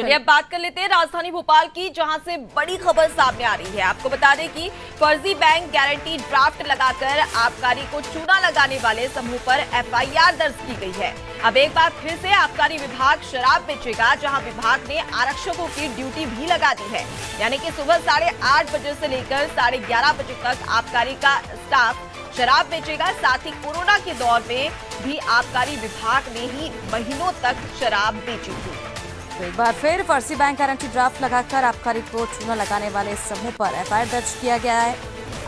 चलिए अब बात कर लेते हैं राजधानी भोपाल की, जहां से बड़ी खबर सामने आ रही है। आपको बता दें कि फर्जी बैंक गारंटी ड्राफ्ट लगाकर आबकारी को चूना लगाने वाले समूह पर एफआईआर दर्ज की गई है। अब एक बार फिर से आबकारी विभाग शराब बेचेगा, जहां विभाग ने आरक्षकों की ड्यूटी भी लगा दी है। यानी कि सुबह 8:30 बजे से लेकर 11:30 बजे तक आबकारी का स्टाफ शराब बेचेगा। साथ ही कोरोना के दौर में भी आबकारी विभाग ने ही महीनों तक शराब बेची थी। तो एक बार फिर फर्जी बैंक गारंटी ड्राफ्ट लगाकर आबकारी को चूना लगाने वाले समूह पर एफआईआर दर्ज किया गया है।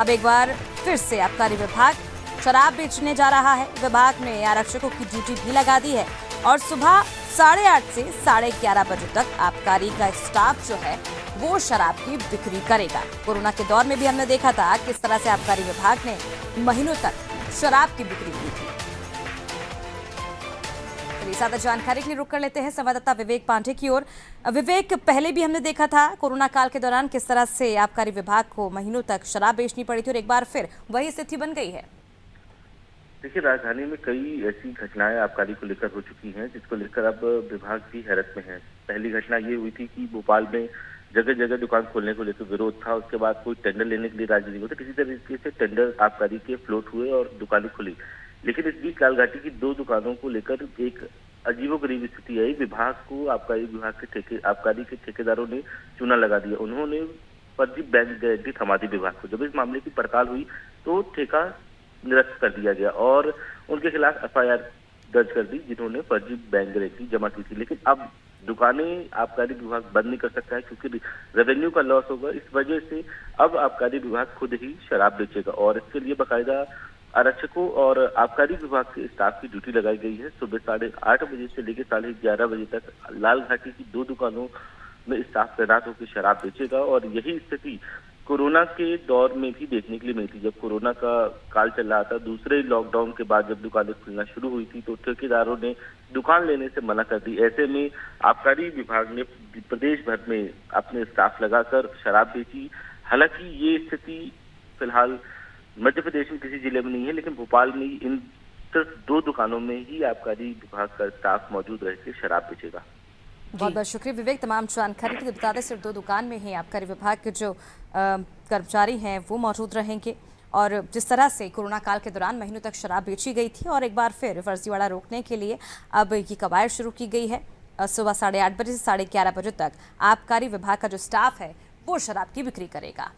अब एक बार फिर से आबकारी विभाग शराब बेचने जा रहा है। विभाग ने आरक्षकों की ड्यूटी भी लगा दी है और सुबह 8:30 से 11:30 बजे तक आबकारी का स्टाफ जो है वो शराब की बिक्री करेगा। कोरोना के दौर में भी हमने देखा था किस तरह से आबकारी विभाग ने महीनों तक शराब की बिक्री की थी। ज्यादा जानकारी के लिए रुक कर लेते हैं संवाददाता विवेक पांडे की ओर। विवेक, पहले भी हमने देखा था कोरोना काल के दौरान किस तरह से आबकारी विभाग को महीनों तक शराब बेचनी पड़ी थी और एक बार फिर वही स्थिति बन गई है। देखिए, राजधानी में कई ऐसी घटनाएं आबकारी को लेकर हो चुकी हैं, जिसको लेकर अब विभाग भी हैरत में है। पहली घटना ये हुई थी कि भोपाल में जगह जगह दुकान खोलने को लेकर विरोध था। उसके बाद कोई टेंडर लेने के लिए राजी नहीं होता, किसी तरीके से टेंडर आबकारी के फ्लोट हुए और दुकानें खुली। लेकिन इस बीच लालघाटी की 2 दुकानों को लेकर एक अजीबोगरीब स्थिति आई। विभाग को आबकारी के ठेकेदारों ने चूना लगा दिया। उन्होंने फर्जी बैंक गारंटी थमा दी विभाग को। जब इस मामले की पड़ताल हुई तो ठेका निरस्त कर दिया गया और उनके खिलाफ एफआईआर दर्ज कर दी, जिन्होंने फर्जी बैंक गारंटी जमा की थी। लेकिन अब दुकानें आबकारी विभाग बंद नहीं कर सकता है, क्योंकि रेवेन्यू का लॉस होगा। इस वजह से अब आबकारी विभाग खुद ही शराब बेचेगा और इसके लिए बाकायदा आरक्षकों और आबकारी विभाग के स्टाफ की ड्यूटी लगाई गई है। सुबह 8:30 बजे से लेकर 11:30 बजे तक लालघाटी की 2 दुकानों में स्टाफ तैनात होकर शराब बेचेगा और यही स्थिति कोरोना के दौर में भी देखने के लिए मिली थी। जब कोरोना का काल चल रहा था, दूसरे लॉकडाउन के बाद जब दुकानें खुलना शुरू हुई थी, तो ठेकेदारों ने दुकान लेने से मना कर दी। ऐसे में आबकारी विभाग ने प्रदेश भर में अपने स्टाफ लगाकर शराब बेची। हालांकि ये स्थिति फिलहाल मध्य प्रदेश में किसी जिले में नहीं है, लेकिन भोपाल में इन सिर्फ 2 दुकानों में ही आबकारी विभाग का स्टाफ मौजूद रह के शराब बेचेगा। बहुत बहुत शुक्रिया विवेक तमाम जानकारी के लिए। बता दें सिर्फ 2 दुकान में ही आबकारी विभाग के जो कर्मचारी हैं वो मौजूद रहेंगे। और जिस तरह से कोरोना काल के दौरान महीनों तक शराब बेची गई थी और एक बार फिर फर्जीवाड़ा रोकने के लिए अब ये कवायद शुरू की गई है। सुबह 8:30 बजे से 11:30 बजे तक आबकारी विभाग का जो स्टाफ है वो शराब की बिक्री करेगा।